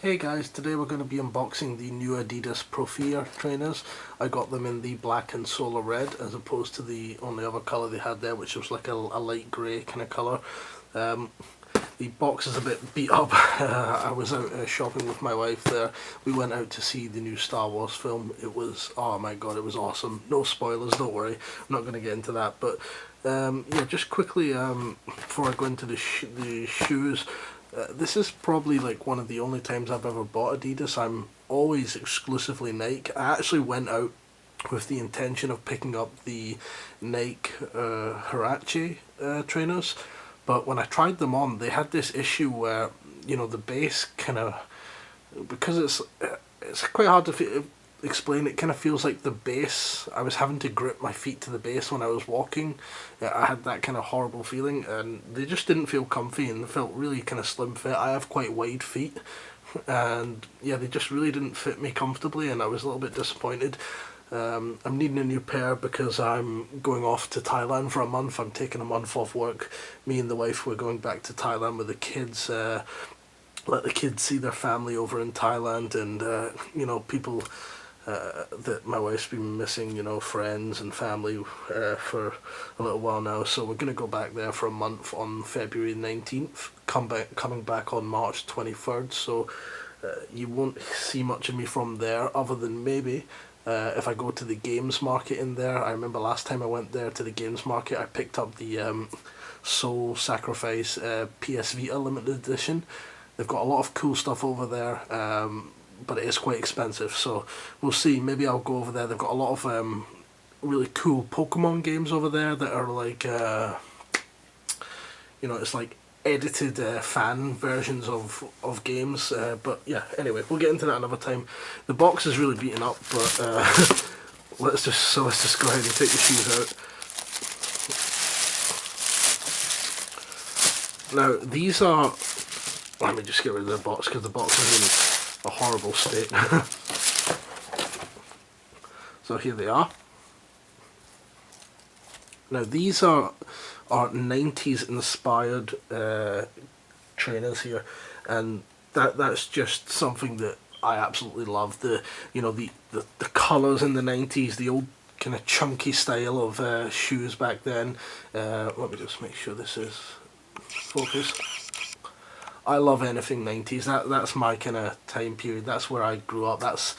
Hey guys, today we're going to be unboxing the new Adidas Prophere trainers. I got them in the black and solar red as opposed to the only other colour they had there, which was like a light grey kind of colour. The box is a bit beat up. I was out shopping with my wife there. We went out to see the new Star Wars film. It was, oh my god, it was awesome. No spoilers, don't worry. I'm not going to get into that. But yeah, just quickly, before I go into the shoes, this is probably like one of the only times I've ever bought Adidas. I'm always exclusively Nike. I actually went out with the intention of picking up the Nike Huarache trainers, but when I tried them on, they had this issue where, you know, the base kind of, because it's quite hard to explain. It kind of feels like the base, I was having to grip my feet to the base when I was walking. I had that kind of horrible feeling, and they just didn't feel comfy, and they felt really kind of slim fit. I have quite wide feet, and yeah, they just really didn't fit me comfortably, and I was a little bit disappointed. I'm needing a new pair because I'm going off to Thailand for a month. I'm taking a month off work. Me and the wife, we're going back to Thailand with the kids. Let the kids see their family over in Thailand, and you know, people that my wife's been missing, you know, friends and family for a little while now. So we're going to go back there for a month on February 19th, coming back on March 23rd. So you won't see much of me from there, other than maybe if I go to the games market in there. I remember last time I went there to the games market, I picked up the Soul Sacrifice PS Vita limited edition. They've got a lot of cool stuff over there, but it is quite expensive, so we'll see. Maybe I'll go over there. They've got a lot of really cool Pokemon games over there that are like, you know, it's like edited fan versions of games. But yeah, anyway, we'll get into that another time. The box is really beaten up, but let's just go ahead and take the shoes out. Now these are. Let me just get rid of the box because the box is in a horrible state. So here they are. Now these are 90s inspired trainers here, and that's just something that I absolutely love. The, you know, the colours in the 90s, the old kind of chunky style of shoes back then. Let me just make sure this is focused. I love anything 90s. That's my kind of time period. That's where I grew up. That's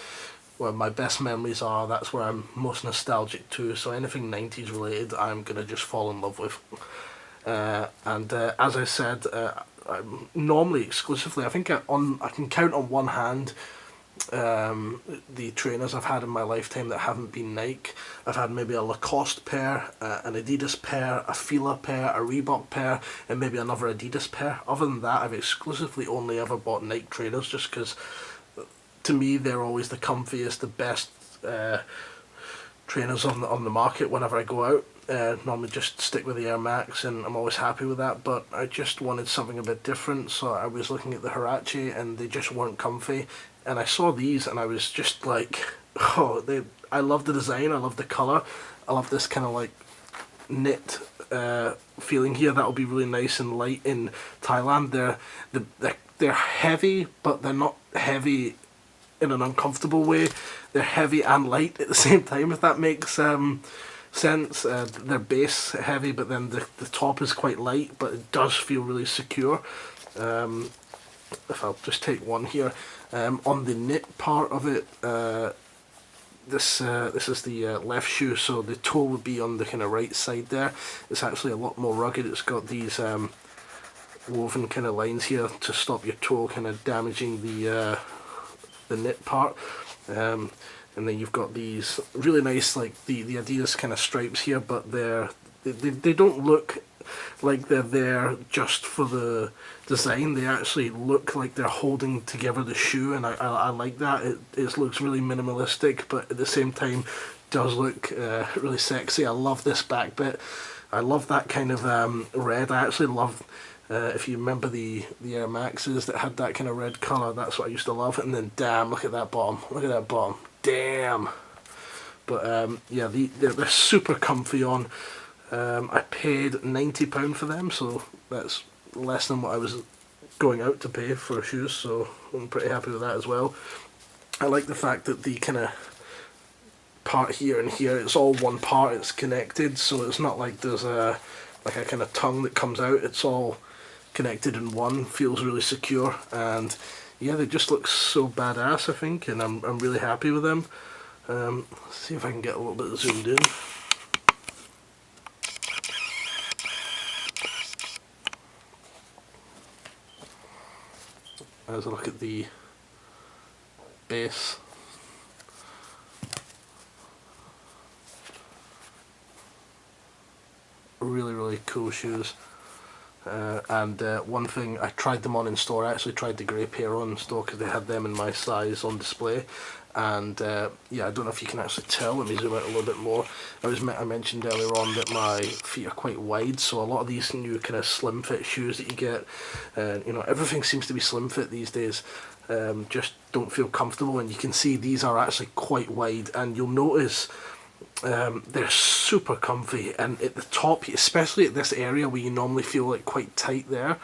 where my best memories are. That's where I'm most nostalgic to. So anything 90s related, I'm gonna just fall in love with. And as I said, I'm normally exclusively. I think I can count on one hand the trainers I've had in my lifetime that haven't been Nike. I've had maybe a Lacoste pair, an Adidas pair, a Fila pair, a Reebok pair, and maybe another Adidas pair. Other than that, I've exclusively only ever bought Nike trainers, just because to me they're always the comfiest, the best trainers on the market whenever I go out. Normally just stick with the Air Max, and I'm always happy with that, but I just wanted something a bit different, so I was looking at the Huarache and they just weren't comfy, and I saw these and I was just like, oh, I love the design, I love the colour, I love this kind of like knit feeling here. That'll be really nice and light in Thailand. They're heavy, but they're not heavy in an uncomfortable way. They're heavy and light at the same time, if that makes sense. They're base heavy, but then the top is quite light, but it does feel really secure. If I'll just take one here, on the knit part of it, this is the left shoe, so the toe would be on the kind of right side there. It's actually a lot more rugged. It's got these woven kind of lines here to stop your toe kind of damaging the knit part. And then you've got these really nice, like the Adidas kind of stripes here, but they don't look like they're there just for the design. They actually look like they're holding together the shoe, and I like that. It looks really minimalistic, but at the same time does look really sexy. I love this back bit. I love that kind of red. I actually love, if you remember the Air Maxes that had that kind of red colour, that's what I used to love. And then damn, look at that bottom. Look at that bottom. Damn. But yeah, they're super comfy on. I paid £90 for them, so that's less than what I was going out to pay for shoes, so I'm pretty happy with that as well. I like the fact that the kind of part here and here, it's all one part, it's connected, so it's not like there's a kind of tongue that comes out. It's all connected in one, feels really secure, and yeah, they just look so badass, I think, and I'm really happy with them. Let's see if I can get a little bit zoomed in. As I look at the base, really cool shoes. And one thing, I tried them on in store. I actually tried the grey pair on in store because they had them in my size on display. And yeah, I don't know if you can actually tell. Let me zoom out a little bit more. I mentioned earlier on that my feet are quite wide, so a lot of these new kind of slim fit shoes that you get, you know, everything seems to be slim fit these days. Just don't feel comfortable, and you can see these are actually quite wide, and you'll notice they're super comfy, and at the top, especially at this area where you normally feel like quite tight there,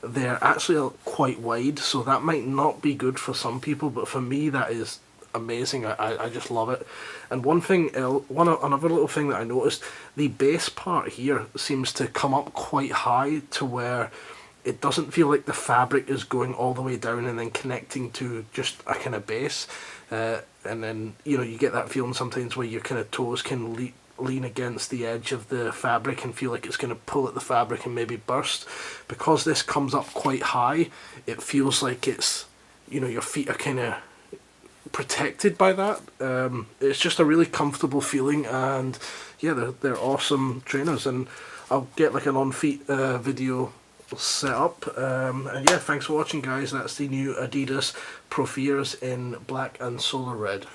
they're actually quite wide, so that might not be good for some people, but for me that is amazing. I just love it. And another little thing that I noticed, the base part here seems to come up quite high to where it doesn't feel like the fabric is going all the way down and then connecting to just a kind of base. And then, you know, you get that feeling sometimes where your kind of toes can lean against the edge of the fabric and feel like it's going to pull at the fabric and maybe burst. Because this comes up quite high, it feels like it's, you know, your feet are kind of protected by that. It's just a really comfortable feeling, and yeah, they're awesome trainers, and I'll get like an on feet video set up. And yeah, thanks for watching, guys. That's the new Adidas Propheres in black and solar red.